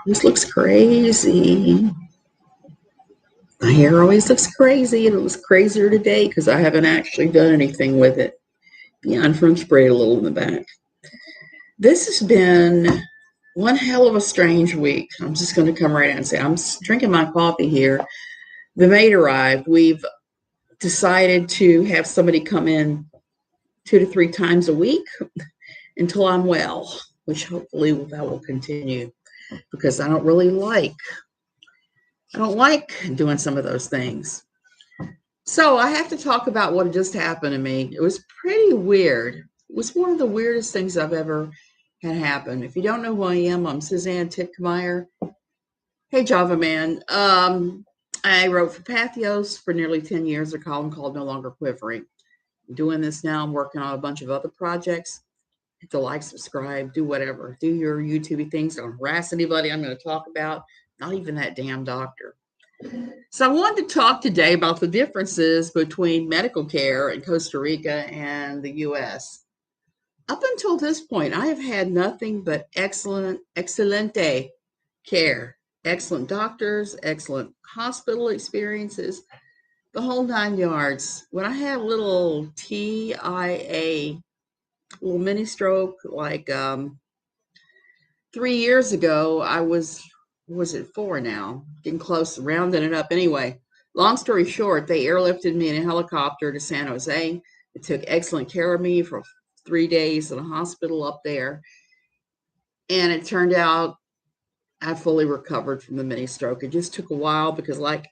This looks crazy. My hair always looks crazy, and it looks crazier today because I haven't actually done anything with it beyond from spray a little in the back. This has been one hell of a strange week. I'm just going to come right out and say I'm drinking my coffee here. The maid arrived. We've decided to have somebody come in 2 to 3 times a week until I'm well, which hopefully that will continue because I don't like doing some of those things. So I have to talk about what just happened to me. It was pretty weird. It was one of the weirdest things I've ever had happen. If you don't know who I am, I'm Suzanne Titkemeyer. Hey, Java Man. I wrote for Pathos for nearly 10 years, a column called No Longer Quivering. I'm doing this now. I'm working on a bunch of other projects. Hit the like, subscribe, do whatever. Do your YouTube things. Don't harass anybody I'm going to talk about. Not even that damn doctor. So I wanted to talk today about the differences between medical care in Costa Rica and the U.S. Up until this point, I have had nothing but excelente care, excellent doctors, excellent hospital experiences, the whole 9 yards. When I had a little TIA, little mini stroke, like 3 years ago, I was it 4 now? Getting close, rounding it up. Anyway, long story short, they airlifted me in a helicopter to San Jose. They took excellent care of me for 3 days in a hospital up there. And it turned out I fully recovered from the mini stroke. It just took a while because, like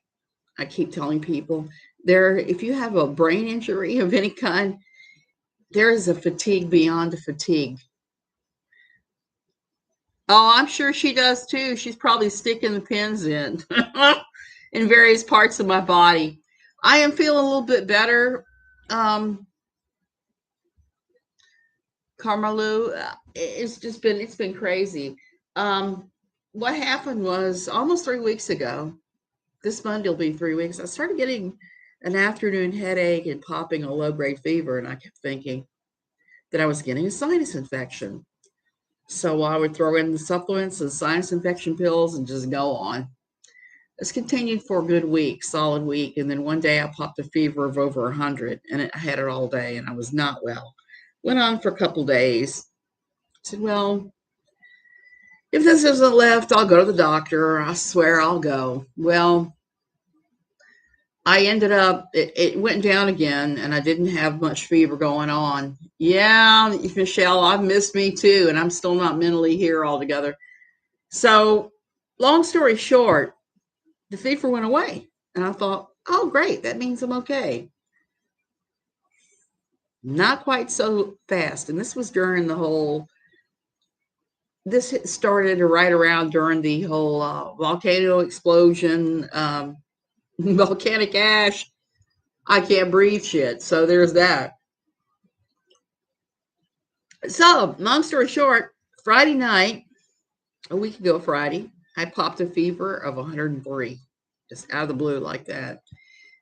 I keep telling people, if you have a brain injury of any kind, there is a fatigue beyond a fatigue. Oh, I'm sure she does too. She's probably sticking the pins in in various parts of my body. I am feeling a little bit better. Carmelu, it's been crazy. What happened was almost 3 weeks ago. This Monday will be 3 weeks. I started getting an afternoon headache and popping a low grade fever, and I kept thinking that I was getting a sinus infection. So I would throw in the supplements and sinus infection pills and just go on. This continued for a good week, solid week. And then one day I popped a fever of over 100 and I had it all day and I was not well. Went on for a couple days. I said, well, if this isn't left, I'll go to the doctor. I swear I'll go. Well, I ended up, it went down again and I didn't have much fever going on. Yeah, Michelle, I've missed me too. And I'm still not mentally here altogether. So long story short, the fever went away. And I thought, oh, great. That means I'm okay. Not quite so fast. And this was during this started right around during the whole volcano explosion, volcanic ash. I can't breathe shit. So there's that. So, long story short, Friday night, a week ago Friday, I popped a fever of 103, just out of the blue like that.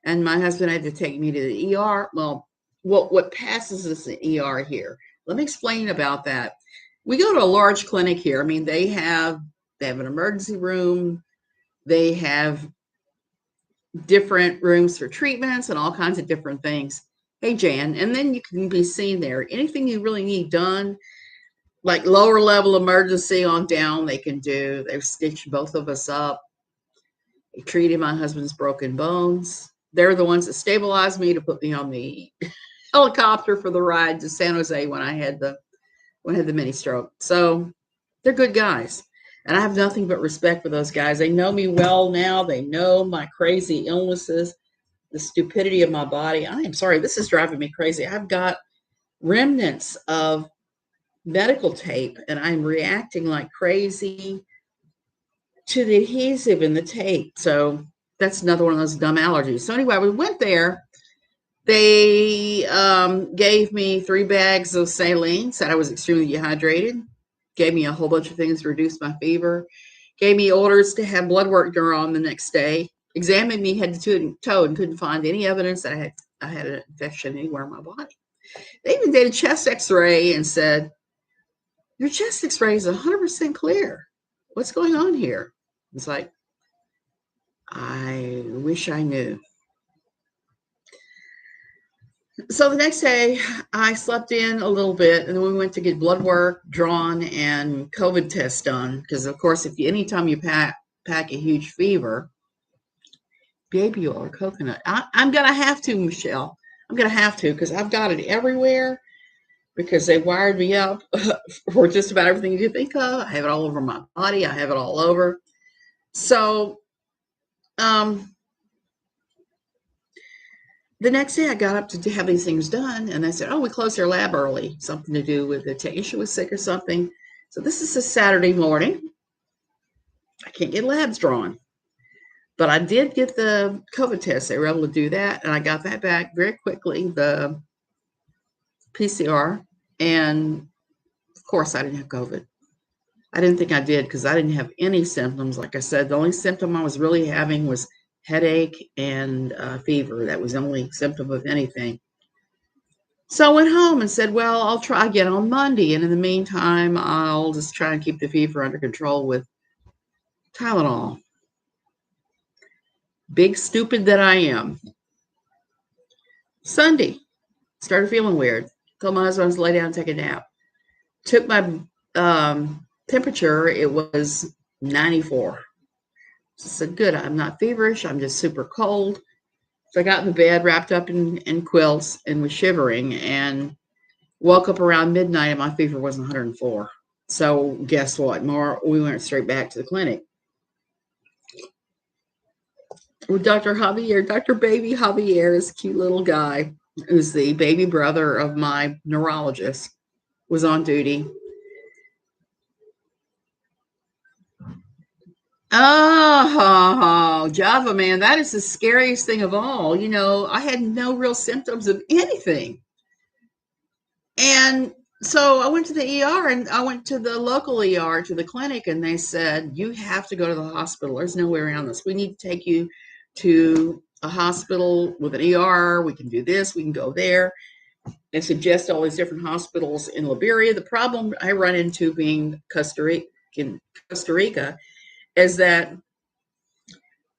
And my husband had to take me to the ER. Well, what passes as the ER here? Let me explain about that. We go to a large clinic here. I mean, they have an emergency room. They have different rooms for treatments and all kinds of different things. Hey, Jan, and then you can be seen there. Anything you really need done, like lower level emergency on down, they can do. They've stitched both of us up. They treated my husband's broken bones. They're the ones that stabilized me to put me on the helicopter for the ride to San Jose when I had the mini stroke. So they're good guys. And I have nothing but respect for those guys. They know me well now. They know my crazy illnesses, the stupidity of my body. I am sorry, this is driving me crazy. I've got remnants of medical tape and I'm reacting like crazy to the adhesive in the tape. So that's another one of those dumb allergies. So anyway, we went there. They gave me 3 bags of saline, said I was extremely dehydrated, gave me a whole bunch of things to reduce my fever, gave me orders to have blood work done on the next day, examined me head to toe and couldn't find any evidence that I had an infection anywhere in my body. They even did a chest x-ray and said, your chest x-ray is 100% clear. What's going on here? It's like, I wish I knew. So the next day, I slept in a little bit, and then we went to get blood work drawn and COVID test done. Because of course, anytime you pack a huge fever, baby oil or coconut, I'm gonna have to, Michelle. I'm gonna have to because I've got it everywhere. Because they wired me up for just about everything you can think of. I have it all over my body. I have it all over. So um, the next day I got up to have these things done, and they said, "Oh, we closed our lab early. Something to do with the technician was sick or something." So this is a Saturday morning. I can't get labs drawn, but I did get the COVID test. They were able to do that, and I got that back very quickly. The PCR, and of course, I didn't have COVID. I didn't think I did because I didn't have any symptoms. Like I said, the only symptom I was really having was headache and fever. That was the only symptom of anything. So I went home and said, well, I'll try again on Monday. And in the meantime, I'll just try and keep the fever under control with Tylenol. Big stupid that I am. Sunday, started feeling weird. Told my husband I was lay down and take a nap. Took my temperature. It was 94. So I said, good, I'm not feverish. I'm just super cold. So I got in the bed, wrapped up in quilts, and was shivering, and woke up around midnight, and my fever was 104. So guess what? We went straight back to the clinic with Dr. Javier. Dr. Baby Javier is a cute little guy, who's the baby brother of my neurologist, was on duty. Oh, Java, man, that is the scariest thing of all. I had no real symptoms of anything. And so I went to the ER, and I went to the local ER, to the clinic, and they said, you have to go to the hospital. There's no way around this. We need to take you to a hospital with an ER. We can do this. We can go there. And suggest all these different hospitals in Liberia. The problem I run into being in Costa Rica is that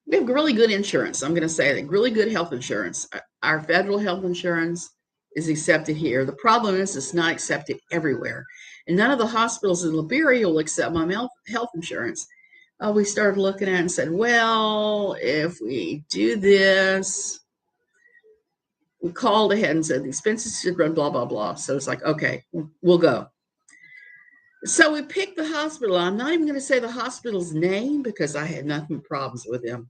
we have really good insurance. I'm going to say that really good health insurance. Our federal health insurance is accepted here. The problem is it's not accepted everywhere. And none of the hospitals in Liberia will accept my health insurance. We started looking at it and said, well, if we do this, we called ahead and said the expenses should run blah, blah, blah. So it's like, okay, we'll go. So we picked the hospital. I'm not even going to say the hospital's name because I had nothing but problems with them.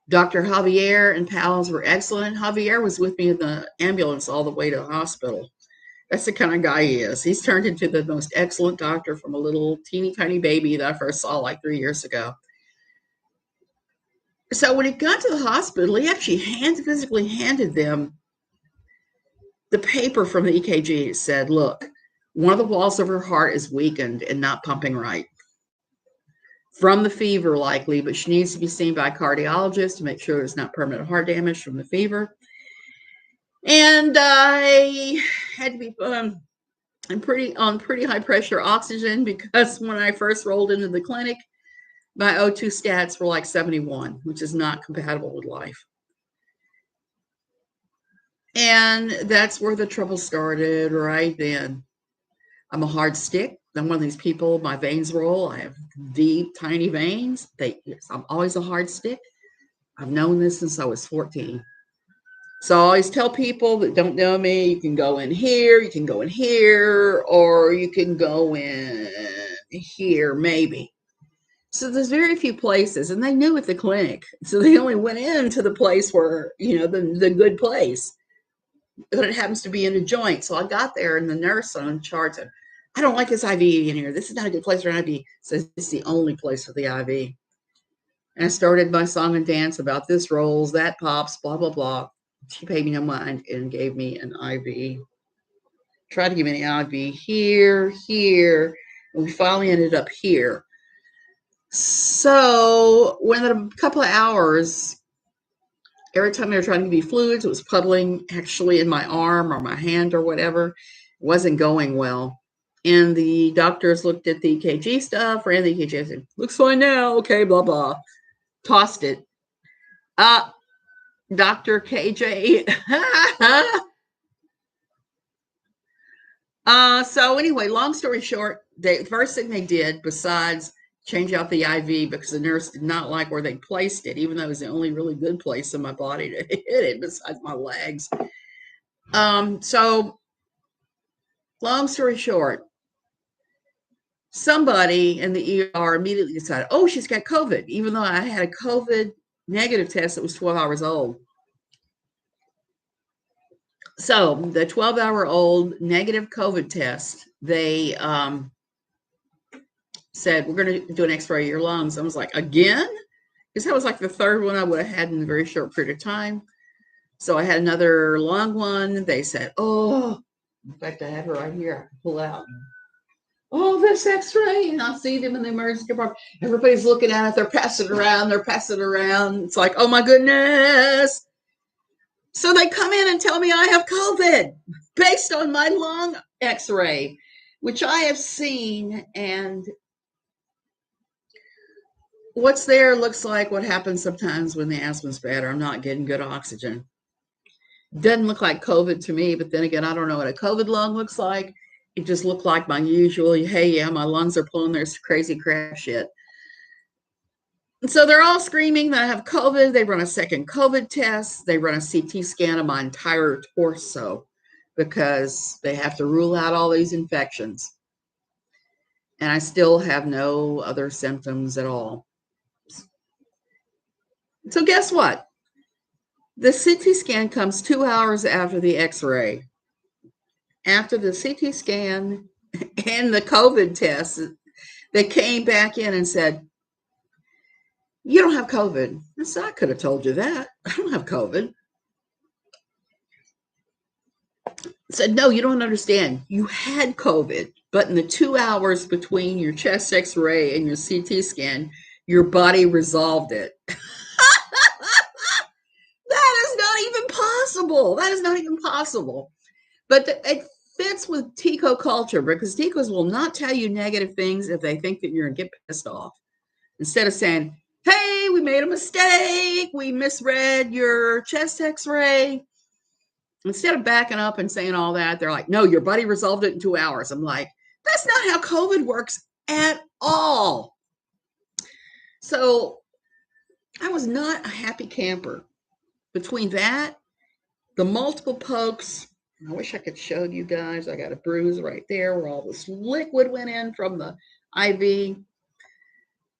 Dr. Javier and pals were excellent. Javier was with me in the ambulance all the way to the hospital. That's the kind of guy he is. He's turned into the most excellent doctor from a little teeny tiny baby that I first saw like 3 years ago. So when he got to the hospital, he actually physically handed them the paper from the EKG. It said, look, one of the walls of her heart is weakened and not pumping right. From the fever, likely, but she needs to be seen by a cardiologist to make sure there's not permanent heart damage from the fever. And I had to be on pretty high pressure oxygen because when I first rolled into the clinic, my O2 stats were like 71, which is not compatible with life. And that's where the trouble started right then. I'm a hard stick. I'm one of these people, my veins roll. I have deep, tiny veins. I'm always a hard stick. I've known this since I was 14. So I always tell people that don't know me, you can go in here, you can go in here, or you can go in here, maybe. So there's very few places, and they knew at the clinic. So they only went into the place where, the good place. But it happens to be in a joint. So I got there, and the nurse on charge said, I don't like this IV in here. This is not a good place for an IV. So this is the only place for the IV. And I started my song and dance about this rolls, that pops, blah, blah, blah. She paid me no mind and gave me an IV. Tried to give me an IV here, and we finally ended up here. So within a couple of hours, every time they were trying to give me fluids, it was puddling actually in my arm or my hand or whatever. It wasn't going well. And the doctors looked at the EKG stuff, ran the EKG, and said, looks fine now. Okay, blah, blah. Tossed it. Dr. KJ. So anyway, long story short, the first thing they did, besides change out the IV, because the nurse did not like where they placed it, even though it was the only really good place in my body to hit it, besides my legs. So long story short, somebody in the ER immediately decided, oh, she's got COVID, even though I had a COVID negative test that was 12 hours old. So the 12-hour-old negative COVID test, they said, we're going to do an x-ray of your lungs. I was like, again? Because that was like the third one I would have had in a very short period of time. So I had another lung one. They said, oh, in fact, I have her right here. I can pull out. Oh, this x-ray. And I see them in the emergency department. Everybody's looking at it. They're passing it around. They're passing it around. It's like, oh, my goodness. So they come in and tell me I have COVID based on my lung x-ray, which I have seen, and what's there looks like what happens sometimes when the asthma's bad or I'm not getting good oxygen. Doesn't look like COVID to me, but then again, I don't know what a COVID lung looks like. It just looked like my usual, hey, yeah, my lungs are pulling this crazy crap shit. And so they're all screaming that I have COVID. They run a second COVID test. They run a CT scan of my entire torso because they have to rule out all these infections. And I still have no other symptoms at all. So guess what? The CT scan comes 2 hours after the x-ray. After the CT scan and the COVID test, they came back in and said, you don't have COVID. I said, I could have told you that. I don't have COVID. I said, no, you don't understand. You had COVID, but in the 2 hours between your chest x-ray and your CT scan, your body resolved it. That is not even possible. That is not even possible. But it fits with Tico culture because Ticos will not tell you negative things if they think that you're going to get pissed off. Instead of saying, hey, we made a mistake. We misread your chest x-ray. Instead of backing up and saying all that, they're like, no, your body resolved it in 2 hours. I'm like, that's not how COVID works at all. So I was not a happy camper. Between that, the multiple pokes, I wish I could show you guys. I got a bruise right there where all this liquid went in from the IV.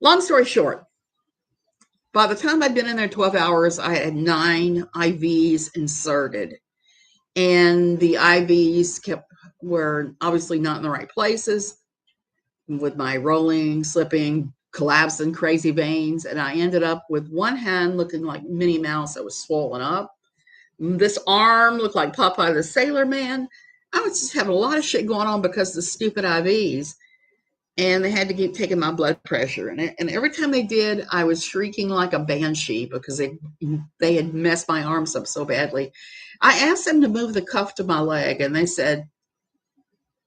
Long story short, by the time I'd been in there 12 hours, I had 9 IVs inserted. And the IVs were obviously not in the right places with my rolling, slipping, collapsing, crazy veins. And I ended up with one hand looking like Minnie Mouse that was swollen up. This arm looked like Popeye the Sailor Man. I was just having a lot of shit going on because of the stupid IVs. And they had to keep taking my blood pressure. And every time they did, I was shrieking like a banshee because they had messed my arms up so badly. I asked them to move the cuff to my leg, and they said,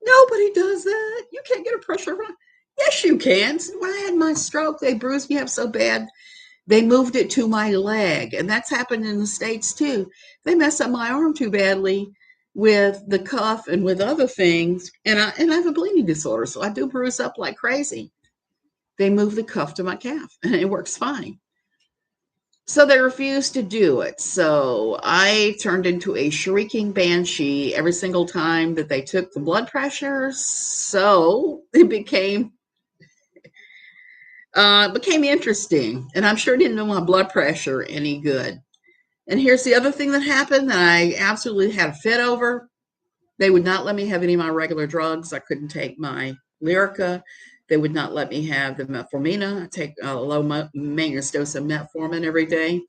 nobody does that. You can't get a pressure run. Yes, you can. So when I had my stroke, they bruised me up so bad, they moved it to my leg. And that's happened in the States, too. They messed up my arm too badly with the cuff and with other things. And I have a bleeding disorder, so I do bruise up like crazy. They moved the cuff to my calf, and it works fine. So they refused to do it. So I turned into a shrieking banshee every single time that they took the blood pressure. So it became interesting. And I'm sure it didn't do my blood pressure any good. And here's the other thing that happened that I absolutely had a fit over. They would not let me have any of my regular drugs. I couldn't take my Lyrica. They would not let me have the metformina. I take a low maintenance dose of metformin every day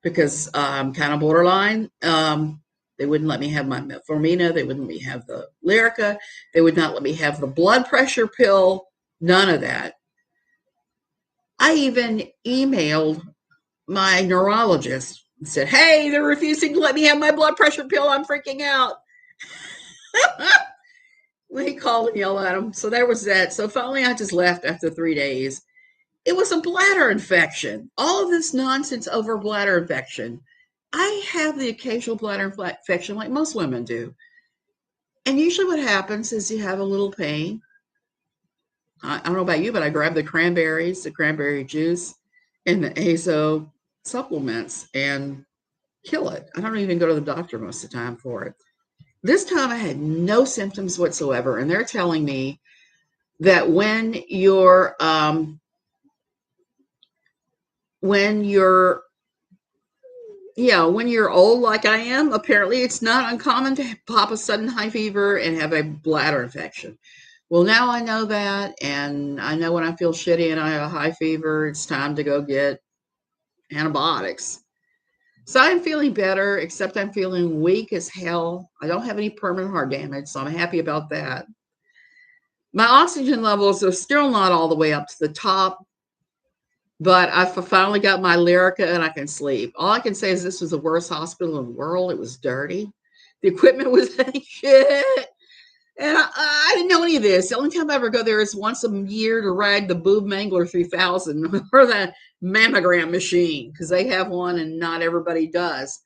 because I'm kind of borderline. They wouldn't let me have my metformina. They wouldn't let me have the Lyrica. They would not let me have the blood pressure pill. None of that. I even emailed my neurologist and said, hey, they're refusing to let me have my blood pressure pill. I'm freaking out. He called and yelled at him. So there was that. So finally, I just left after 3 days. It was a bladder infection. All of this nonsense over bladder infection. I have the occasional bladder infection like most women do. And usually what happens is you have a little pain. I don't know about you, but I grab the cranberries, the cranberry juice, and the azo supplements and kill it. I don't even go to the doctor most of the time for it. This time I had no symptoms whatsoever, and they're telling me that when you're when you're old like I am, apparently it's not uncommon to pop a sudden high fever and have a bladder infection. Well, now I know that, and I know when I feel shitty and I have a high fever, it's time to go get antibiotics. So I'm feeling better, except I'm feeling weak as hell. I don't have any permanent heart damage, so I'm happy about that. My oxygen levels are still not all the way up to the top, but I finally got my Lyrica and I can sleep. All I can say is this was the worst hospital in the world. It was dirty. The equipment was shit. And I didn't know any of this. The only time I ever go there is once a year to ride the Boob Mangler 3000 or the mammogram machine, because they have one and not everybody does.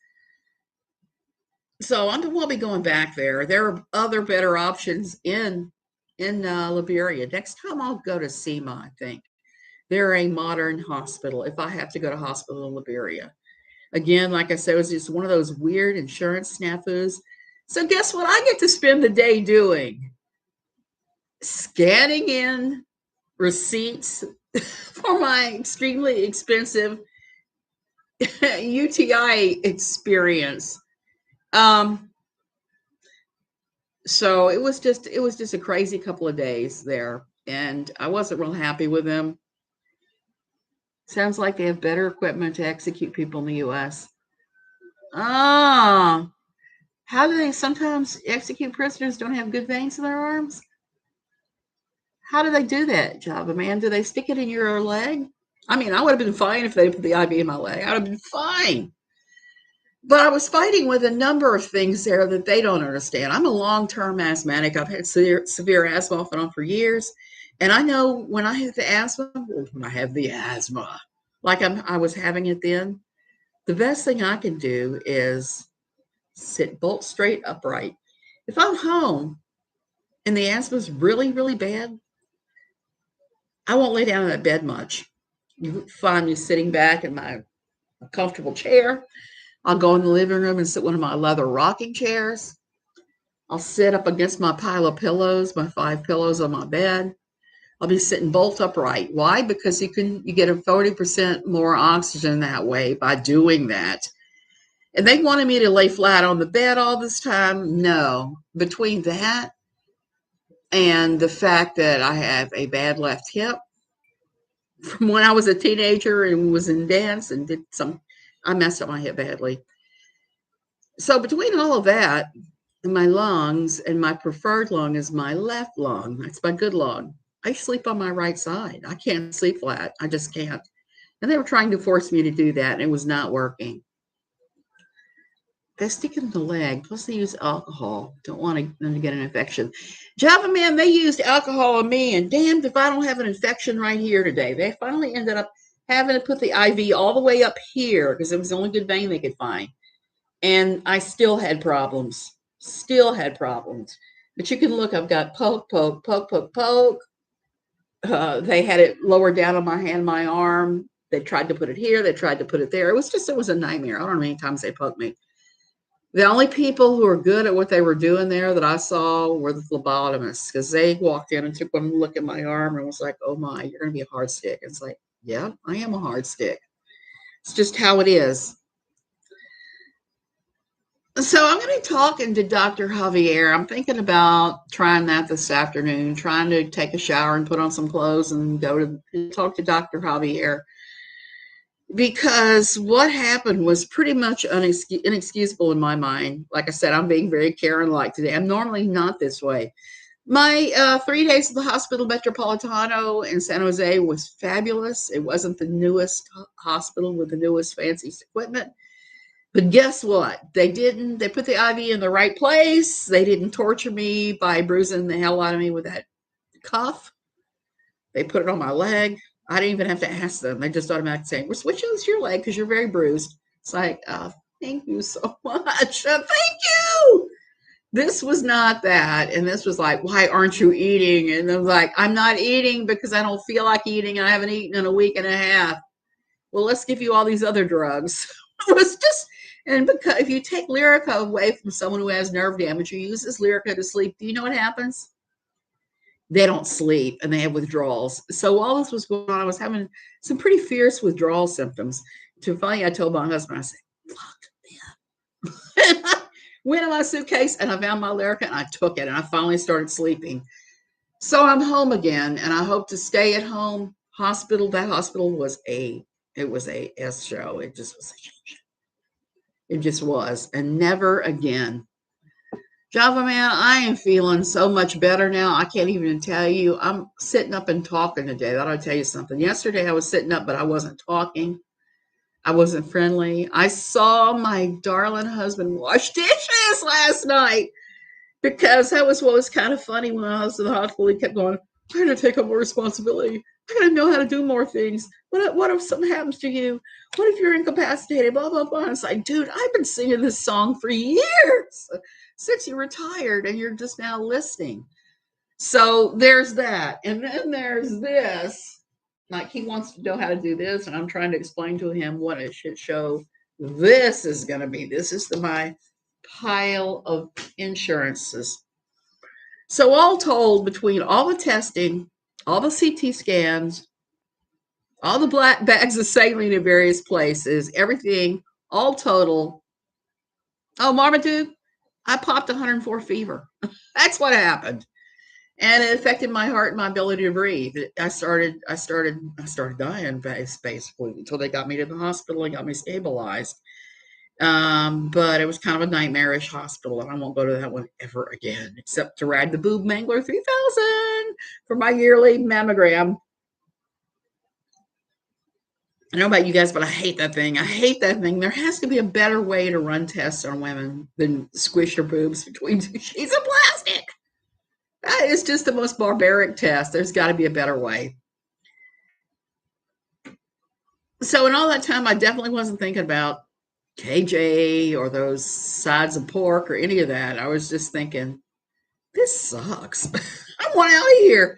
So I won't be going back there. There are other better options in Liberia. Next time I'll go to SEMA, I think. They're a modern hospital if I have to go to hospital in Liberia. Again, like I said, it was just one of those weird insurance snafus. So guess what I get to spend the day doing? Scanning in receipts for my extremely expensive UTI experience. So it was just a crazy couple of days there, and I wasn't real happy with them. Sounds like they have better equipment to execute people in the US. Ah, how do they sometimes execute prisoners don't have good veins in their arms? How do they do that, Java man? Do they stick it in your leg? I mean, I would have been fine if they put the IV in my leg. I would have been fine. But I was fighting with a number of things there that they don't understand. I'm a long-term asthmatic. I've had severe asthma off and on for years. And I know when I have the asthma, like I was having it then, the best thing I can do is sit bolt straight upright. If I'm home and the asthma is really, really bad, I won't lay down in that bed much. You find me sitting back in my comfortable chair. I'll go in the living room and sit one of my leather rocking chairs. I'll sit up against my pile of pillows, my 5 pillows on my bed. I'll be sitting bolt upright. Why? Because you get a 40% more oxygen that way by doing that. And they wanted me to lay flat on the bed all this time. No. Between that and the fact that I have a bad left hip from when I was a teenager and was in dance and I messed up my hip badly. So between all of that and my lungs, and my preferred lung is my left lung. That's my good lung. I sleep on my right side. I can't sleep flat. I just can't. And they were trying to force me to do that, and it was not working. They stick it in the leg. Plus, they use alcohol. Don't want them to get an infection. Java man, they used alcohol on me, and damned if I don't have an infection right here today. They finally ended up having to put the IV all the way up here because it was the only good vein they could find. And I still had problems. But you can look, I've got poke. They had it lower down on my hand, my arm. They tried to put it here. They tried to put it there. It was a nightmare. I don't know how many times they poked me. The only people who were good at what they were doing there that I saw were the phlebotomists, because they walked in and took one look at my arm and was like, oh my, you're going to be a hard stick. It's like, yeah, I am a hard stick. It's just how it is. So I'm going to be talking to Dr. Javier. I'm thinking about trying that this afternoon, trying to take a shower and put on some clothes and go to talk to Dr. Javier. Because what happened was pretty much inexcusable in my mind. Like I said, I'm being very Karen-like today. I'm normally not this way. My 3 days at the Hospital Metropolitano in San Jose was fabulous. It wasn't the newest hospital with the newest fanciest equipment. But guess what? They didn't. They put the IV in the right place. They didn't torture me by bruising the hell out of me with that cuff. They put it on my leg. I didn't even have to ask them. They just automatically say, "We're switching this to your leg because you're very bruised." It's like, thank you so much. Thank you. This was not that. And this was like, why aren't you eating? And I'm like, I'm not eating because I don't feel like eating and I haven't eaten in a week and a half. Well, let's give you all these other drugs. It was just, and because if you take Lyrica away from someone who has nerve damage, who uses Lyrica to sleep, do you know what happens? They don't sleep and they have withdrawals. So while this was going on, I was having some pretty fierce withdrawal symptoms. To finally, I told my husband, I said, fuck them. And I went in my suitcase and I found my Lyrica and I took it and I finally started sleeping. So I'm home again and I hope to stay at home. Hospital, that hospital was a S show. It just was a shit. It just was. And never again. Java man, I am feeling so much better now. I can't even tell you. I'm sitting up and talking today. That'll tell you something. Yesterday I was sitting up, but I wasn't talking. I wasn't friendly. I saw my darling husband wash dishes last night because that was what was kind of funny when I was in the hospital. He kept going, I gotta take up more responsibility. I gotta know how to do more things. What if something happens to you? What if you're incapacitated? Blah, blah, blah. And it's like, dude, I've been singing this song for years since you retired and you're just now listening. So there's that. And then there's this. Like he wants to know how to do this, and I'm trying to explain to him what a shit show this is going to be. This is my pile of insurances. So all told, between all the testing, all the CT scans, all the black bags of saline in various places, everything, all total. Oh, Marmaduke, I popped 104 fever. That's what happened. And it affected my heart and my ability to breathe. I started dying basically until they got me to the hospital and got me stabilized. But it was kind of a nightmarish hospital, and I won't go to that one ever again, except to ride the Boob Mangler 3000 for my yearly mammogram. I don't know about you guys, but I hate that thing. I hate that thing. There has to be a better way to run tests on women than squish your boobs between two sheets of plastic. That is just the most barbaric test. There's got to be a better way. So in all that time, I definitely wasn't thinking about KJ or those sides of pork or any of that. I was just thinking, this sucks. I want out of here.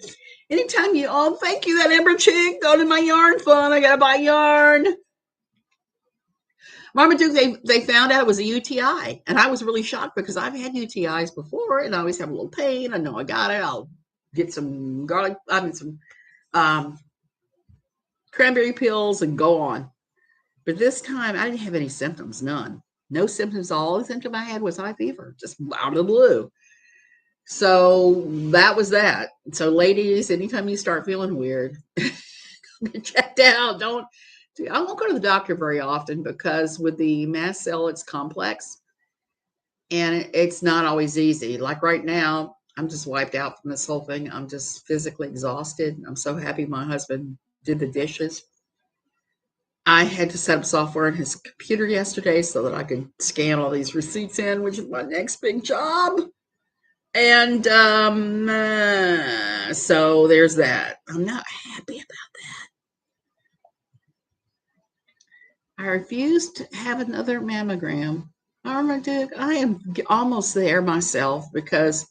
Anytime you, oh, thank you, that Ember chick, go to my yarn fund. I got to buy yarn. Marmaduke, they found out it was a UTI. And I was really shocked because I've had UTIs before and I always have a little pain. I know I got it. I'll get some garlic, some cranberry pills and go on. But this time I didn't have any symptoms, none. No symptoms. All the symptom I had was high fever, just out of the blue. So that was that. So ladies, anytime you start feeling weird, get checked out. I won't go to the doctor very often because with the mast cell, it's complex and it's not always easy. Like right now, I'm just wiped out from this whole thing. I'm just physically exhausted. I'm so happy my husband did the dishes. I had to set up software in his computer yesterday so that I could scan all these receipts in, which is my next big job. And so there's that. I'm not happy about that. I refuse to have another mammogram. Marmaduke, I am almost there myself because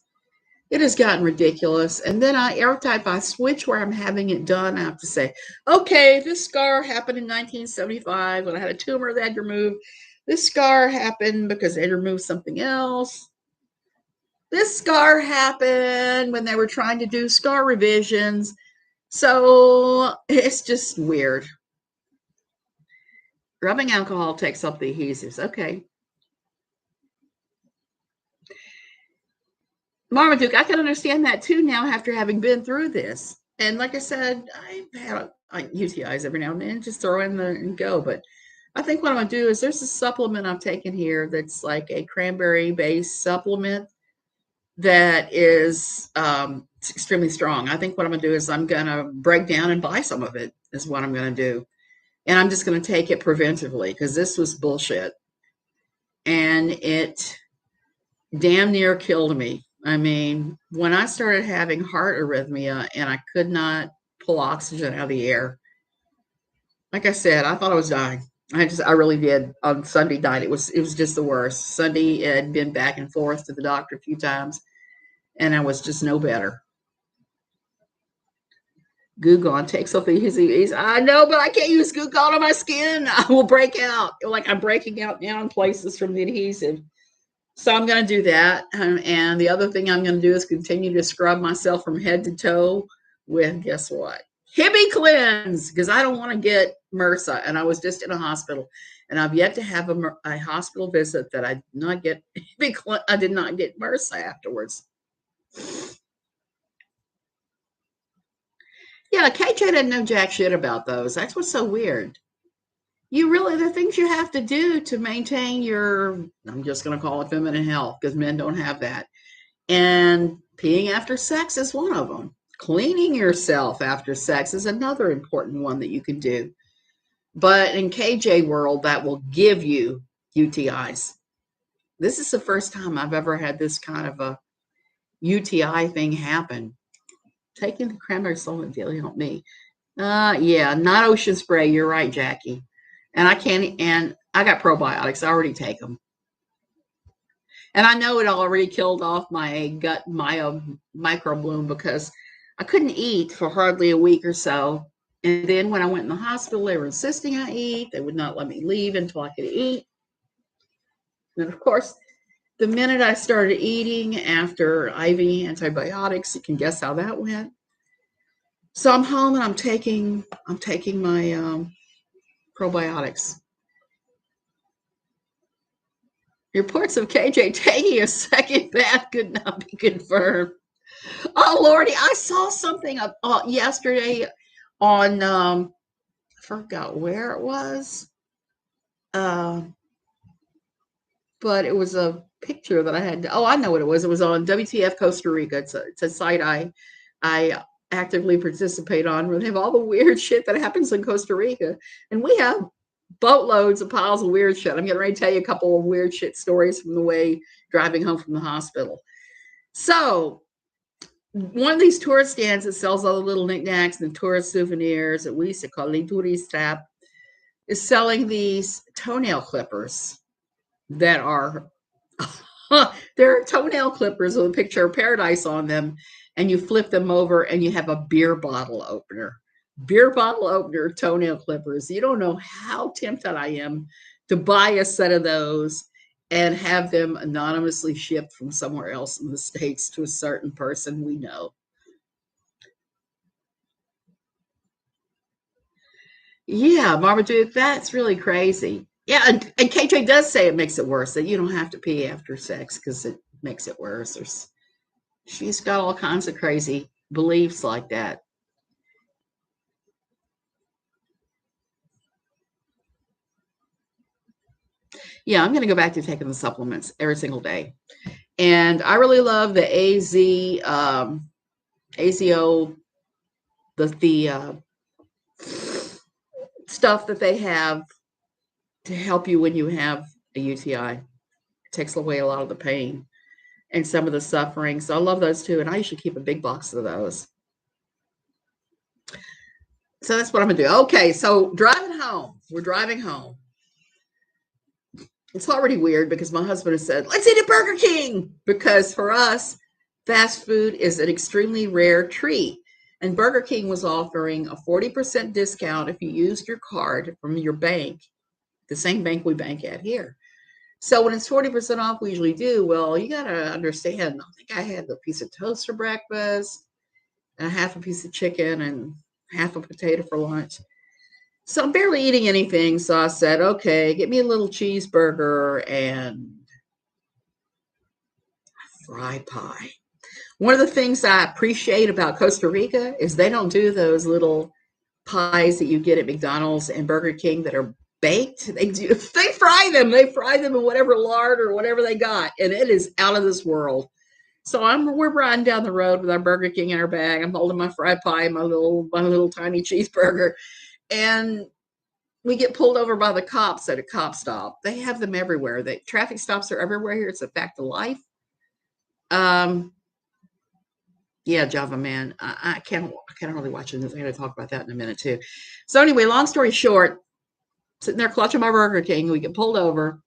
it has gotten ridiculous. And then every time I switch where I'm having it done, I have to say, okay, this scar happened in 1975 when I had a tumor that had removed. This scar happened because they removed something else. This scar happened when they were trying to do scar revisions. So it's just weird. Rubbing alcohol takes up the adhesives. Okay. Marmaduke, I can understand that too now after having been through this. And like I said, I've had UTIs every now and then, just throw in and go. But I think what I'm going to do is there's a supplement I've taken here that's like a cranberry-based supplement that is extremely strong. I think what I'm going to do is I'm going to break down and buy some of it is what I'm going to do. And I'm just going to take it preventively because this was bullshit. and it damn near killed me. I mean, when I started having heart arrhythmia and I could not pull oxygen out of the air, like I said, I thought I was dying. I really did. On Sunday night, it was just the worst. Sunday, it had been back and forth to the doctor a few times, and I was just no better. Goo Gone, take something easy. I know, but I can't use Goo Gone on my skin. I will break out. Like I'm breaking out now in places from the adhesive. So I'm going to do that. And the other thing I'm going to do is continue to scrub myself from head to toe with, guess what? Hibby Cleanse, because I don't want to get MRSA. And I was just in a hospital. And I've yet to have a hospital visit that I did not get I did not get MRSA afterwards. Yeah, KJ didn't know jack shit about those. That's what's so weird. You really, the things you have to do to maintain your, I'm just going to call it feminine health because men don't have that. And peeing after sex is one of them. Cleaning yourself after sex is another important one that you can do. But in KJ world, that will give you UTIs. This is the first time I've ever had this kind of a UTI thing happen. Taking the cranberry solvent really helped me. Yeah, not ocean spray. You're right, Jackie. And I got probiotics. I already take them. And I know it already killed off my gut microbloom because I couldn't eat for hardly a week or so. And then when I went in the hospital, they were insisting I eat. They would not let me leave until I could eat. And of course, the minute I started eating after IV antibiotics, you can guess how that went. So I'm home and I'm taking my probiotics. Reports of KJ taking a second bath could not be confirmed. Oh Lordy, I saw something yesterday on I forgot where it was, uh, but it was a picture that I had. Oh, I know what it was. It was on WTF Costa Rica. It's a site I actively participate on. Where they have all the weird shit that happens in Costa Rica, and we have boatloads of piles of weird shit. I'm getting ready to tell you a couple of weird shit stories from the way driving home from the hospital. So one of these tourist stands that sells all the little knickknacks and tourist souvenirs that we used to call les touristes is selling these toenail clippers that are they're toenail clippers with a picture of paradise on them, and you flip them over and you have a beer bottle opener. Beer bottle opener toenail clippers. You don't know how tempted I am to buy a set of those and have them anonymously shipped from somewhere else in the States to a certain person we know. Yeah, Marmaduke, that's really crazy. Yeah, and KJ does say it makes it worse, that you don't have to pee after sex because it makes it worse. She's got all kinds of crazy beliefs like that. Yeah, I'm going to go back to taking the supplements every single day. And I really love the AZO, the stuff that they have to help you when you have a UTI. It takes away a lot of the pain and some of the suffering. So I love those too. And I usually keep a big box of those. So that's what I'm going to do. Okay, so driving home. We're driving home. It's already weird because my husband has said, let's eat at Burger King. Because for us, fast food is an extremely rare treat. And Burger King was offering a 40% discount if you used your card from your bank, the same bank we bank at here. So when it's 40% off, we usually do. Well, you got to understand, I think I had a piece of toast for breakfast and a half a piece of chicken and half a potato for lunch. So I'm barely eating anything. So I said, okay, get me a little cheeseburger and fry pie. One of the things I appreciate about Costa Rica is they don't do those little pies that you get at McDonald's and Burger King that are baked. They fry them. They fry them in whatever lard or whatever they got, and it is out of this world. So we're riding down the road with our Burger King in our bag. I'm holding my fry pie, my little tiny cheeseburger, and we get pulled over by the cops at a cop stop. They have them everywhere. The traffic stops are everywhere here. It's a fact of life. Yeah, Java Man. I can't really watch it. I'm going to talk about that in a minute too. So anyway, long story short, sitting there clutching my Burger King, we get pulled over,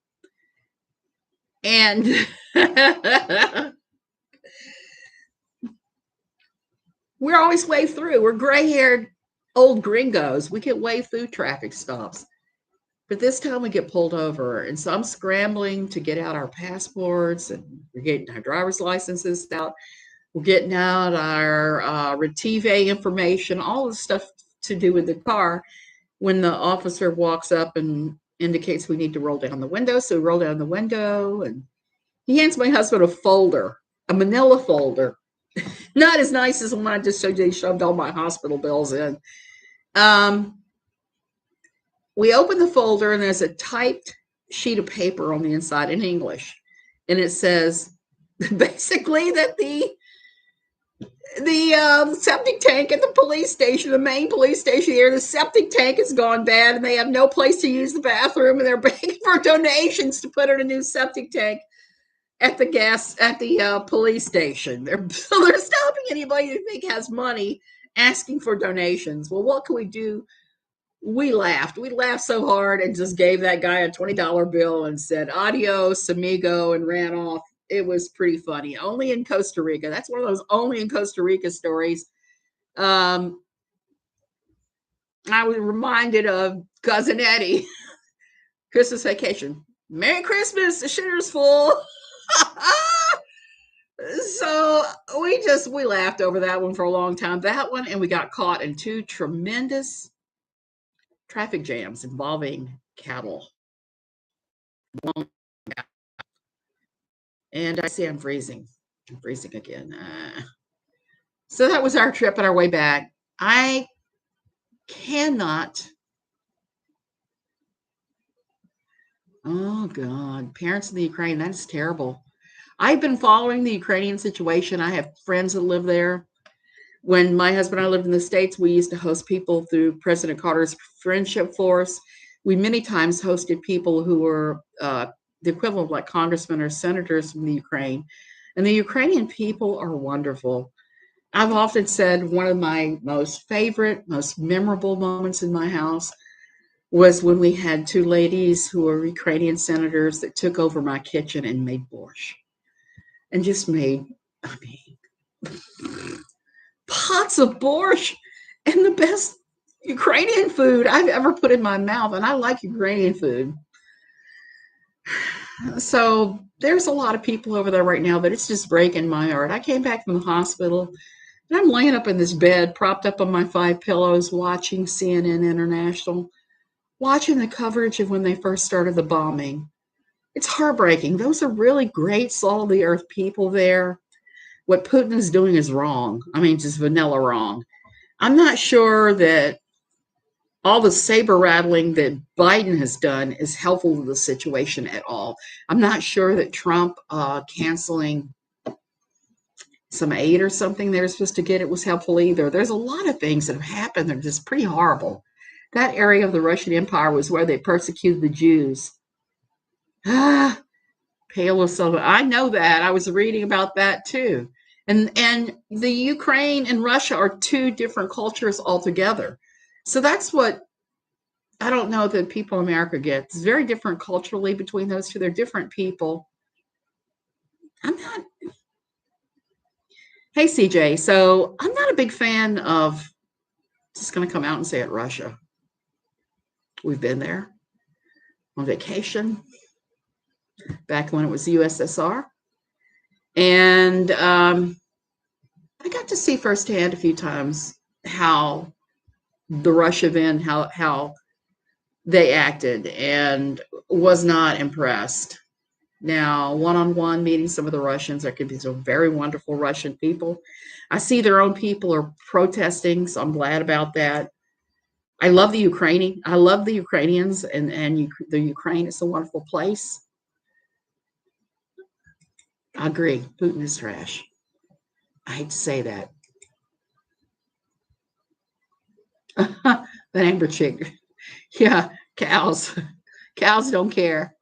and we're always wave through. We're gray-haired old gringos. We can wave through traffic stops. But this time we get pulled over, and so I'm scrambling to get out our passports, and we're getting our driver's licenses out. We're getting out our retrieve information, all the stuff to do with the car. When the officer walks up and indicates we need to roll down the window, so we roll down the window, and he hands my husband a folder, a manila folder. Not as nice as the one I just showed you. He shoved all my hospital bills in. We open the folder, and there's a typed sheet of paper on the inside in English. And it says basically that the septic tank at the police station, the main police station here, the septic tank has gone bad, and they have no place to use the bathroom, and they're begging for donations to put in a new septic tank at the police station. They're stopping anybody they think has money, asking for donations. Well, what can we do? We laughed. We laughed so hard and just gave that guy a $20 bill and said, adios, amigo, and ran off. It was pretty funny. Only in Costa Rica. That's one of those only in Costa Rica stories. I was reminded of Cousin Eddie. Christmas Vacation. Merry Christmas. The shitter's full. So we laughed over that one for a long time. That one, and we got caught in 2 tremendous traffic jams involving cattle. And I see I'm freezing. I'm freezing again. So that was our trip on our way back. I cannot. Oh, God. Parents in the Ukraine, that is terrible. I've been following the Ukrainian situation. I have friends that live there. When my husband and I lived in the States, we used to host people through President Carter's Friendship Force. We many times hosted people who were the equivalent of like congressmen or senators from the Ukraine. And the Ukrainian people are wonderful. I've often said one of my most favorite, most memorable moments in my house was when we had 2 ladies who were Ukrainian senators that took over my kitchen and made borscht. And just made, pots of borscht and the best Ukrainian food I've ever put in my mouth. And I like Ukrainian food. So there's a lot of people over there right now that it's just breaking my heart. I came back from the hospital, and I'm laying up in this bed, propped up on my 5 pillows, watching CNN International, watching the coverage of when they first started the bombing. It's heartbreaking. Those are really great, salt-of-the-earth people there. What Putin is doing is wrong. I mean, just vanilla wrong. I'm not sure that all the saber rattling that Biden has done is helpful to the situation at all. I'm not sure that Trump canceling some aid or something they're supposed to get, it was helpful either. There's a lot of things that have happened that are just pretty horrible. That area of the Russian Empire was where they persecuted the Jews. Pale of Silver. I know that. I was reading about that too. And the Ukraine and Russia are 2 different cultures altogether. So that's what I don't know that people in America get. It's very different culturally between those 2. They're different people. Hey, CJ. So I'm not a big fan of, just going to come out and say it, Russia. We've been there on vacation back when it was the USSR. And I got to see firsthand a few times how the Russia then, how they acted, and was not impressed. Now, one-on-one meeting some of the Russians, there could be some very wonderful Russian people. I see their own people are protesting, so I'm glad about that. I love the Ukrainian. I love the Ukrainians, and the Ukraine is a wonderful place. I agree. Putin is trash. I hate to say that. That Amber chick. Yeah, Cows. Cows don't care.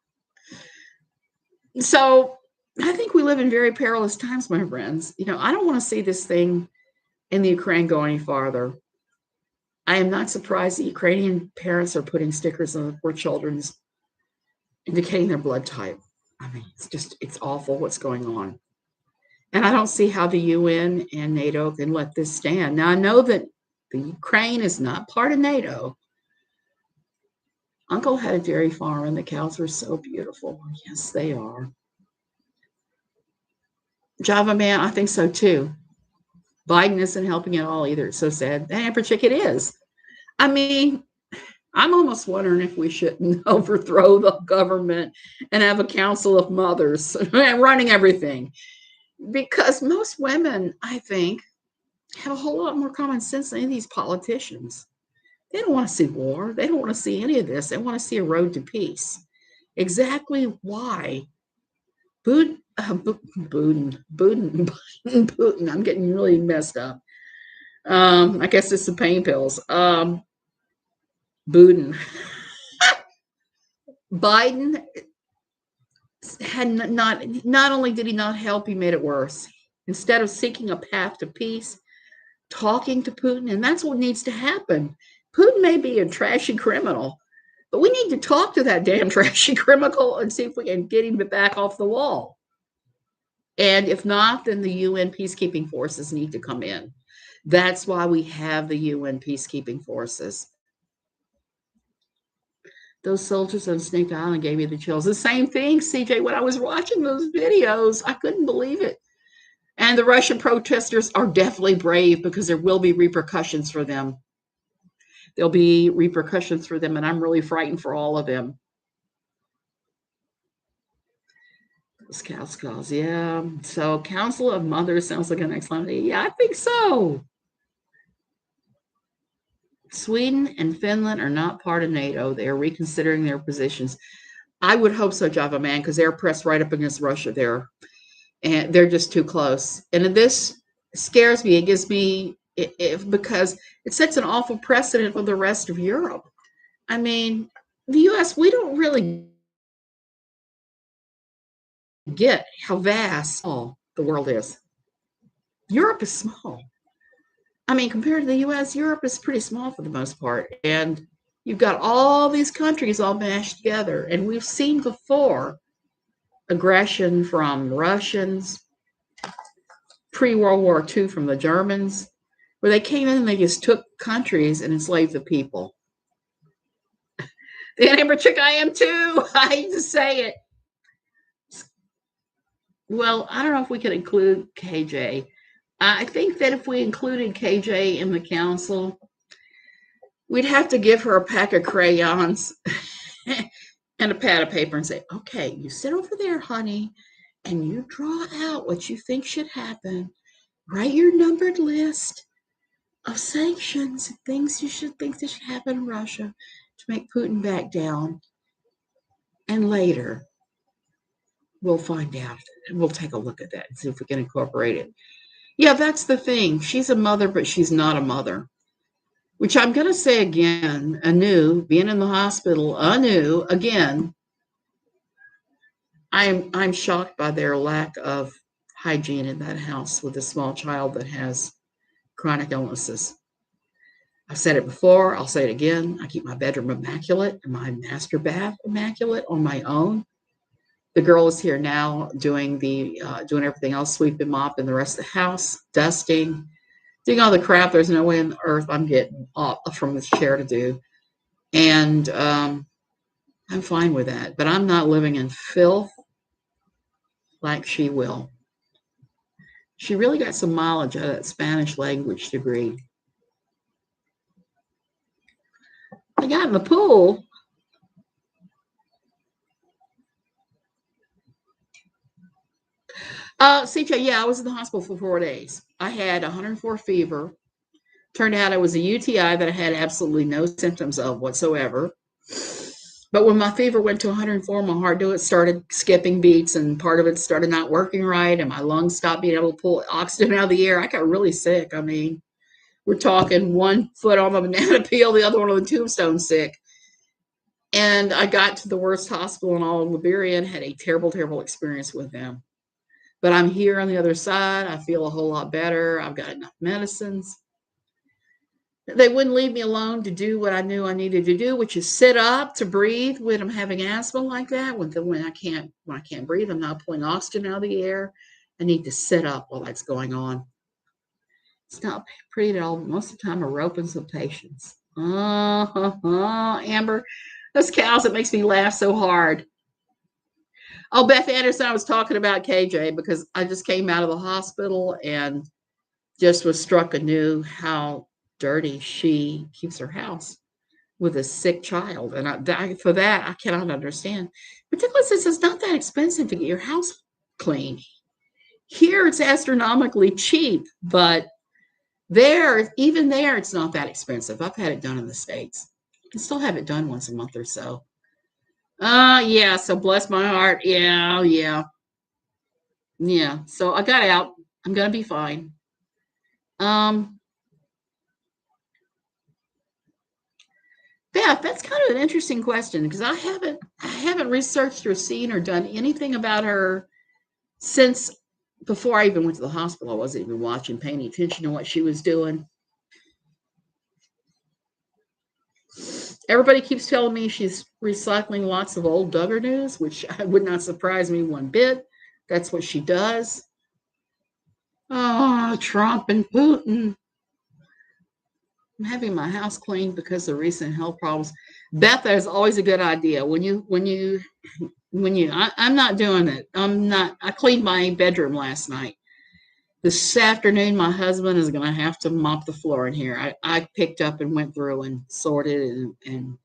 So I think we live in very perilous times, my friends. I don't want to see this thing in the Ukraine go any farther. I am not surprised that Ukrainian parents are putting stickers on the poor children's indicating their blood type. I mean, it's awful what's going on. And I don't see how the UN and NATO can let this stand. Now, I know that the Ukraine is not part of NATO. Uncle had a dairy farm and the cows were so beautiful. Yes, they are. Java Man, I think so too. Biden isn't helping at all either. It's so sad. And Chick, it is. I mean, I'm almost wondering if we shouldn't overthrow the government and have a council of mothers running everything. Because most women, I think, have a whole lot more common sense than any of these politicians. They don't want to see war. They don't want to see any of this. They want to see a road to peace. Exactly why Putin, I'm getting really messed up. I guess it's the pain pills. Putin. Biden had not only did he not help, he made it worse. Instead of seeking a path to peace, talking to Putin, and that's what needs to happen. Putin may be a trashy criminal, but we need to talk to that damn trashy criminal and see if we can get him back off the wall. And if not, then the UN peacekeeping forces need to come in. That's why we have the UN peacekeeping forces. Those soldiers on Snake Island gave me the chills. The same thing, CJ, when I was watching those videos, I couldn't believe it. And the Russian protesters are definitely brave because there will be repercussions for them. There'll be repercussions for them, and I'm really frightened for all of them. Those cows, yeah. So Council of Mothers sounds like an excellent idea. Yeah, I think so. Sweden and Finland are not part of NATO. They are reconsidering their positions. I would hope so, Java Man, because they're pressed right up against Russia there. And they're just too close. And this scares me. It gives me, because it sets an awful precedent for the rest of Europe. I mean, the U.S., we don't really get how vast the world is. Europe is small. I mean, compared to the U.S., Europe is pretty small for the most part. And you've got all these countries all mashed together. And we've seen before aggression from Russians, pre-World War II from the Germans, where they came in and they just took countries and enslaved the people. The Amber Chick, I am too. I hate to say it. Well, I don't know if we could include KJ. I think that if we included KJ in the council, we'd have to give her a pack of crayons and a pad of paper and say, okay, you sit over there, honey, and you draw out what you think should happen. Write your numbered list of sanctions and things you should think that should happen in Russia to make Putin back down. And later, we'll find out. And we'll take a look at that and see if we can incorporate it. Yeah, that's the thing. She's a mother, but she's not a mother. Which I'm going to say again, anew, being in the hospital, anew, again, I'm shocked by their lack of hygiene in that house with a small child that has chronic illnesses. I've said it before, I'll say it again. I keep my bedroom immaculate and my master bath immaculate on my own. The girl is here now doing everything else, sweeping, mopping the rest of the house, dusting, doing all the crap there's no way on the earth I'm getting off from this chair to do. And I'm fine with that. But I'm not living in filth like she will. She really got some mileage out of that Spanish language degree. I got in the pool. CJ, yeah, I was in the hospital for 4 days. I had 104 fever. Turned out it was a UTI that I had absolutely no symptoms of whatsoever. But when my fever went to 104, my heart started skipping beats, and part of it started not working right, and my lungs stopped being able to pull oxygen out of the air. I got really sick. I mean, we're talking 1 foot on the banana peel, the other one on the tombstone sick. And I got to the worst hospital in all of Liberia and had a terrible, terrible experience with them. But I'm here on the other side. I feel a whole lot better. I've got enough medicines. They wouldn't leave me alone to do what I knew I needed to do, which is sit up to breathe when I'm having asthma like that. When I can't breathe, I'm not pulling oxygen out of the air. I need to sit up while that's going on. It's not pretty at all. Most of the time, we're roping some patients. Amber, those cows, it makes me laugh so hard. Oh, Beth Anderson, I was talking about KJ because I just came out of the hospital and just was struck anew how dirty she keeps her house with a sick child. And for that, I cannot understand. Particularly since it's not that expensive to get your house clean. Here, it's astronomically cheap, but even there, it's not that expensive. I've had it done in the States. I can still have it done once a month or so. Yeah, so bless my heart. Yeah, yeah, yeah. So I got out. I'm gonna be fine. Um, Beth, that's kind of an interesting question because I haven't researched or seen or done anything about her since before I even went to the hospital. I wasn't even watching, paying attention to what she was doing. Everybody keeps telling me she's recycling lots of old Duggar news, which would not surprise me one bit. That's what she does. Oh, Trump and Putin. I'm having my house cleaned because of recent health problems. Beth, that is always a good idea. I'm not doing it. I cleaned my bedroom last night. This afternoon, my husband is going to have to mop the floor in here. I picked up and went through and sorted and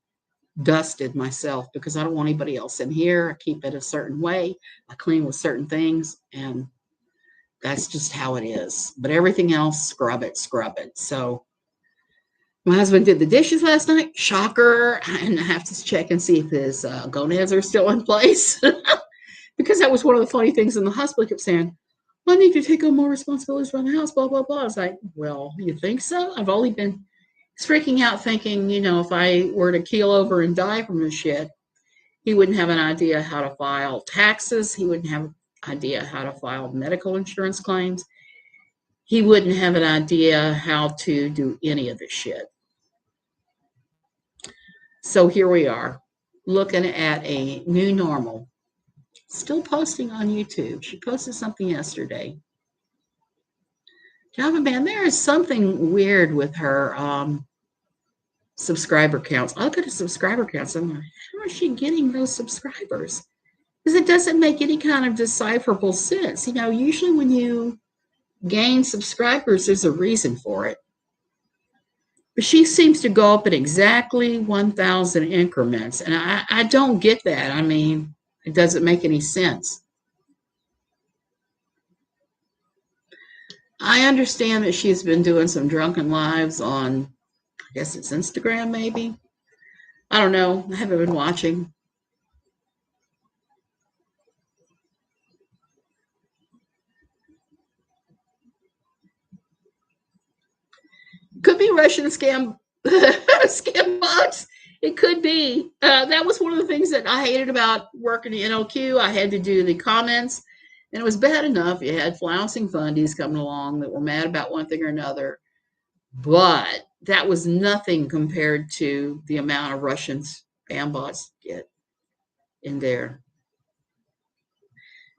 dusted myself because I don't want anybody else in here. I keep it a certain way. I clean with certain things, and that's just how it is. But everything else, scrub it, scrub it. So my husband did the dishes last night. Shocker. And I have to check and see if his gonads are still in place. Because that was one of the funny things in the hospital. He kept saying, I need to take on more responsibilities around the house, blah, blah, blah. I was like, well, you think so? I've only been freaking out thinking, if I were to keel over and die from this shit, he wouldn't have an idea how to file taxes. He wouldn't have an idea how to file medical insurance claims. He wouldn't have an idea how to do any of this shit. So here we are, looking at a new normal. Still posting on YouTube. She posted something yesterday. Java Man, there is something weird with her subscriber counts. I look at the subscriber counts. I'm like, how is she getting those subscribers? Because it doesn't make any kind of decipherable sense. Usually when you gain subscribers, there's a reason for it. But she seems to go up in exactly 1,000 increments. And I don't get that. I mean, it doesn't make any sense. I understand that she's been doing some drunken lives on, I guess it's Instagram, maybe. I don't know. I haven't been watching. Could be Russian scam scam bots. It could be. That was one of the things that I hated about working at NOQ. I had to do the comments, and it was bad enough. You had flouncing fundies coming along that were mad about one thing or another, but that was nothing compared to the amount of Russian spam bots get in there.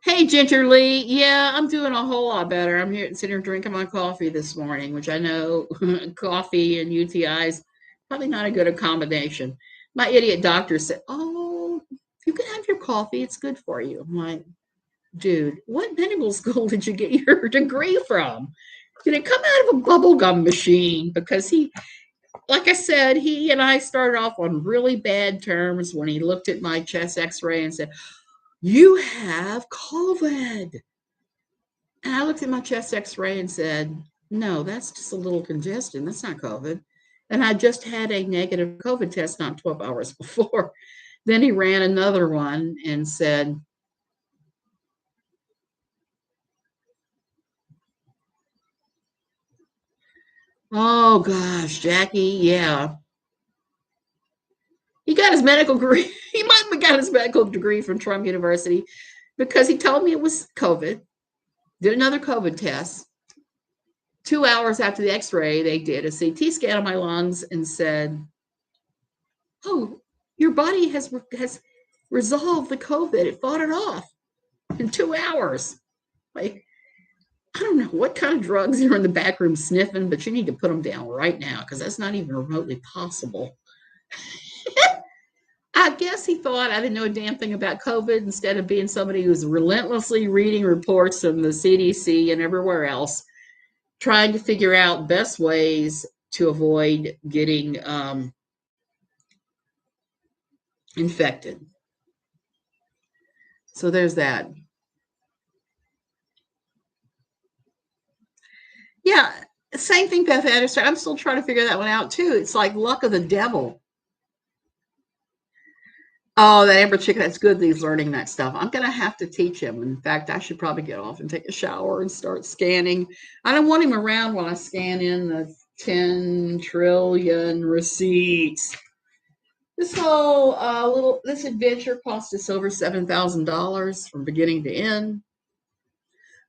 Hey, Ginger Lee. Yeah, I'm doing a whole lot better. I'm here sitting here drinking my coffee this morning, which I know coffee and UTIs probably not a good combination. My idiot doctor said, "Oh, you can have your coffee. It's good for you." I'm like, dude, what medical school did you get your degree from? Did it come out of a bubblegum machine? Because like I said, he and I started off on really bad terms when he looked at my chest x-ray and said, you have COVID. And I looked at my chest x-ray and said, no, that's just a little congestion. That's not COVID. And I just had a negative COVID test not 12 hours before. Then he ran another one and said, oh gosh, Jackie, yeah. He got his medical degree. He might have got his medical degree from Trump University because he told me it was COVID. Did another COVID test. 2 hours after the x-ray, they did a CT scan of my lungs and said, oh, your body has resolved the COVID. It fought it off in 2 hours. Like, I don't know what kind of drugs you're in the back room sniffing, but you need to put them down right now because that's not even remotely possible. I guess he thought I didn't know a damn thing about COVID instead of being somebody who's relentlessly reading reports from the CDC and everywhere else, trying to figure out best ways to avoid getting infected. So there's that. Yeah, same thing, Beth Anderson. I'm still trying to figure that one out too. It's like luck of the devil. Oh, that Amber Chicken, that's good that he's learning that stuff. I'm going to have to teach him. In fact, I should probably get off and take a shower and start scanning. I don't want him around while I scan in the 10 trillion receipts. This whole this adventure cost us over $7,000 from beginning to end.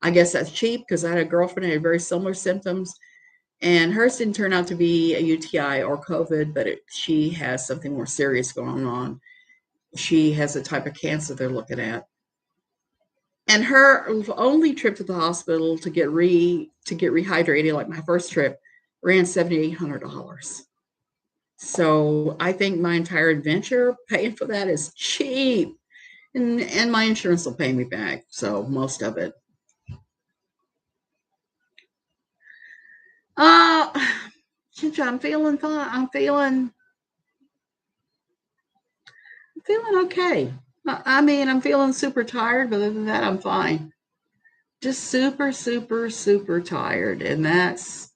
I guess that's cheap because I had a girlfriend who had very similar symptoms, and hers didn't turn out to be a UTI or COVID, but she has something more serious going on. She has a type of cancer they're looking at. And her only trip to the hospital to get rehydrated, like my first trip, ran $7,800. So I think my entire adventure paying for that is cheap. And my insurance will pay me back. So most of it. Ginger, I'm feeling fine. I'm feeling okay. I mean, I'm feeling super tired, but other than that, I'm fine. Just super, super, super tired. And that's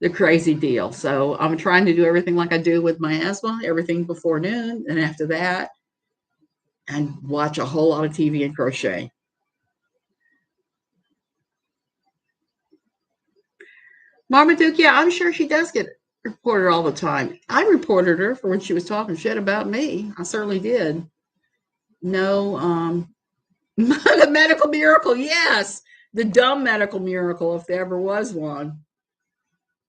the crazy deal. So I'm trying to do everything like I do with my asthma, everything before noon. And after that, and watch a whole lot of TV and crochet. Marmaduke, yeah, I'm sure she does get reported all the time. I reported her for when she was talking shit about me. I certainly did. No, the medical miracle, yes. The dumb medical miracle, if there ever was one.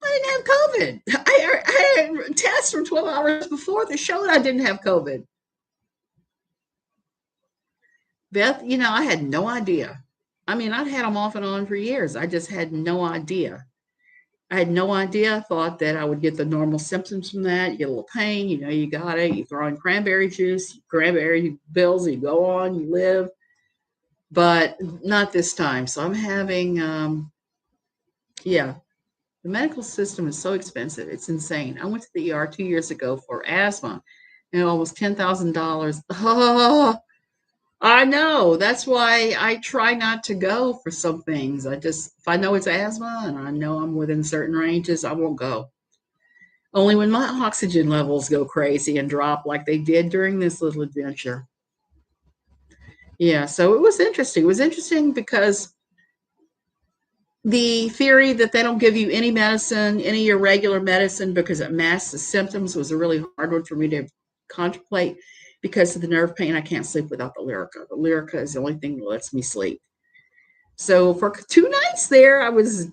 I didn't have COVID. I had a test from 12 hours before that showed I didn't have COVID. Beth, I had no idea. I mean, I'd had them off and on for years. I just had no idea. I had no idea. I thought that I would get the normal symptoms from that. You get a little pain, you got it. You throw in cranberry juice, cranberry pills, you go on, you live. But not this time. So I'm having, the medical system is so expensive. It's insane. I went to the ER 2 years ago for asthma and almost $10,000. Oh, I know. That's why I try not to go for some things. If I know it's asthma and I know I'm within certain ranges, I won't go. Only when my oxygen levels go crazy and drop like they did during this little adventure. Yeah, so it was interesting. It was interesting because the theory that they don't give you any medicine, any irregular medicine, because it masks the symptoms was a really hard one for me to contemplate because of the nerve pain. I can't sleep without the Lyrica. The Lyrica is the only thing that lets me sleep. So for 2 nights there, I was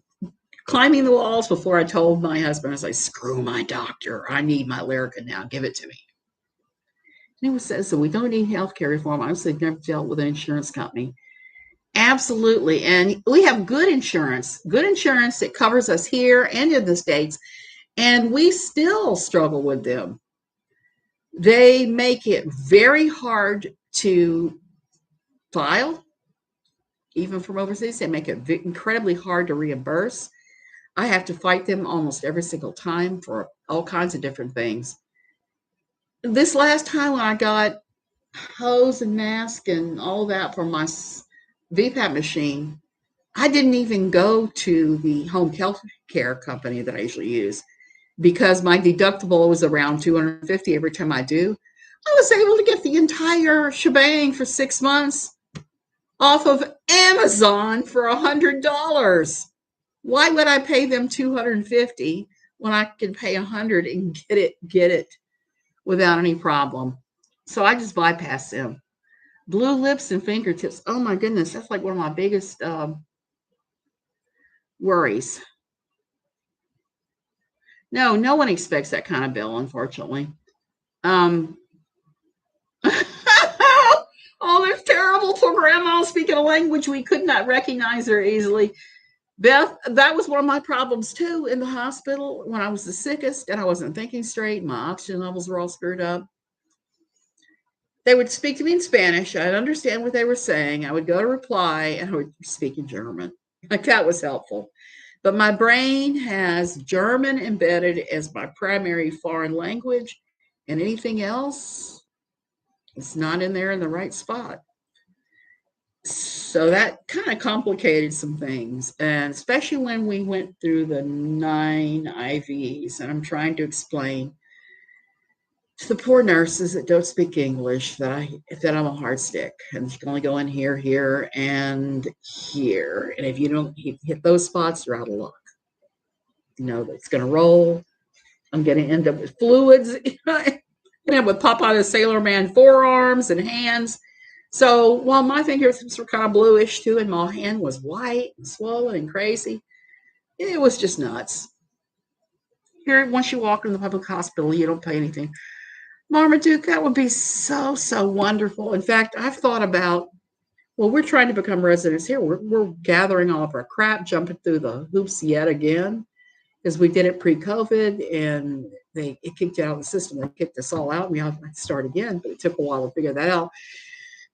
climbing the walls before I told my husband, I was like, screw my doctor. I need my Lyrica now. Give it to me. And he says, so we don't need healthcare reform. Obviously, I've never dealt with an insurance company. Absolutely. And we have good insurance that covers us here and in the States. And we still struggle with them. They make it very hard to file, even from overseas. They make it incredibly hard to reimburse. I have to fight them almost every single time for all kinds of different things. This last time when I got hose and mask and all that for my VPAP machine, I didn't even go to the home health care company that I usually use because my deductible was around $250 every time I do. I was able to get the entire shebang for 6 months off of Amazon for $100. Why would I pay them $250 when I can pay $100 and get it without any problem. So I just bypassed them. Blue lips and fingertips. Oh my goodness, that's like one of my biggest worries. No, no one expects that kind of bill, unfortunately. Um, oh, that's terrible for grandma speaking a language we could not recognize her easily. Beth, that was one of my problems too in the hospital when I was the sickest and I wasn't thinking straight. My oxygen levels were all screwed up. They would speak to me in Spanish. I'd understand what they were saying. I would go to reply and I would speak in German. Like that was helpful. But my brain has German embedded as my primary foreign language, and anything else is not in there in the right spot. So that kind of complicated some things, and especially when we went through the 9 IVs, and I'm trying to explain to the poor nurses that don't speak English that I'm a hard stick and you can only go in here, here, and here. And if you don't hit those spots, you're out of luck. You know, it's going to roll. I'm going to end up with fluids. End up with Popeye the Sailor Man forearms and hands. So while my fingertips were kind of bluish too, and my hand was white and swollen and crazy, it was just nuts. Here, once you walk in the public hospital, you don't pay anything. Marmaduke, that would be so, so wonderful. In fact, I've thought about, well, we're trying to become residents here. We're gathering all of our crap, jumping through the hoops yet again, because we did it pre-COVID and it kicked out of the system. They kicked us all out. We have to start again, but it took a while to figure that out.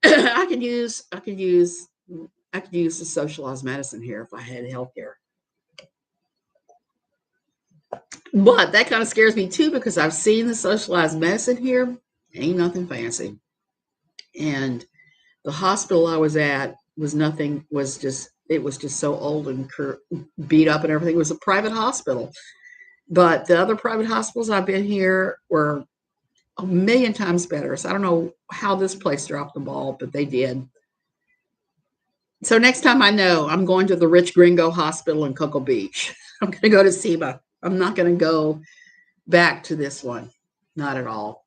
I could use the socialized medicine here if I had healthcare. But that kind of scares me too because I've seen the socialized medicine here. Ain't nothing fancy. And the hospital I was at was nothing, it was just so old and beat up and everything. It was a private hospital. But the other private hospitals I've been here were a million times better. So I don't know how this place dropped the ball, but they did. So next time I know, I'm going to the Rich Gringo Hospital in Cocoa Beach. I'm going to go to SEMA. I'm not going to go back to this one. Not at all.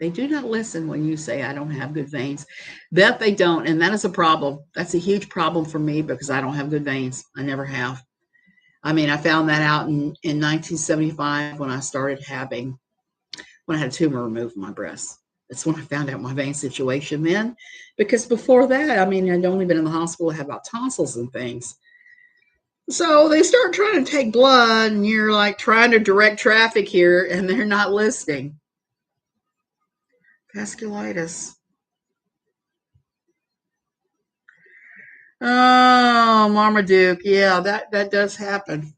They do not listen when you say I don't have good veins. That they don't, and that is a problem. That's a huge problem for me because I don't have good veins. I never have. I mean, I found that out in 1975 when I had a tumor removed from my breast. That's when I found out my vein situation then. Because before that, I mean, I'd only been in the hospital, I had about tonsils and things. So they start trying to take blood, and you're like trying to direct traffic here, and they're not listening. Vasculitis. Oh, Marmaduke. Yeah, that does happen.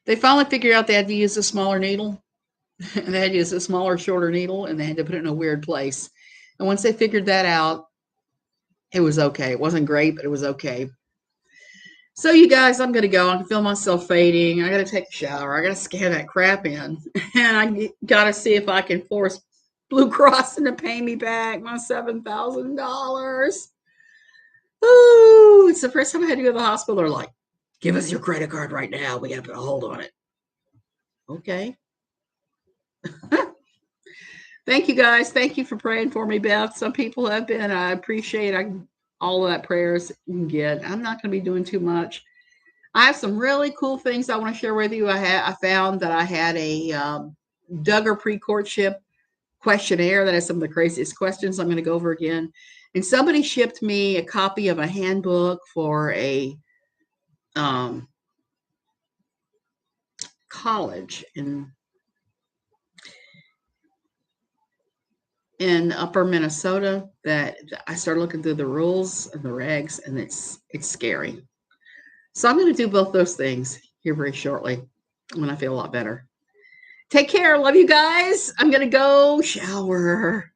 They finally figured out they had to use a smaller needle. And they had to use a smaller, shorter needle, and they had to put it in a weird place. And once they figured that out, it was okay. It wasn't great, but it was okay. So you guys, I'm going to go. I can feel myself fading. I got to take a shower. I got to scan that crap in. And I got to see if I can force Blue Cross into pay me back my $7,000. Ooh, it's the first time I had to go to the hospital. They're like, give us your credit card right now. We got to put a hold on it. Okay. Thank you guys. Thank you for praying for me, Beth. Some people have been. I appreciate all of that prayers you can get. I'm not going to be doing too much. I have some really cool things I want to share with you. I found that I had a Duggar pre-courtship questionnaire that has some of the craziest questions I'm going to go over again. And somebody shipped me a copy of a handbook for a college in upper Minnesota that I started looking through the rules and the regs, and it's scary. So I'm going to do both those things here very shortly when I feel a lot better. Take care. Love you guys. I'm going to go shower.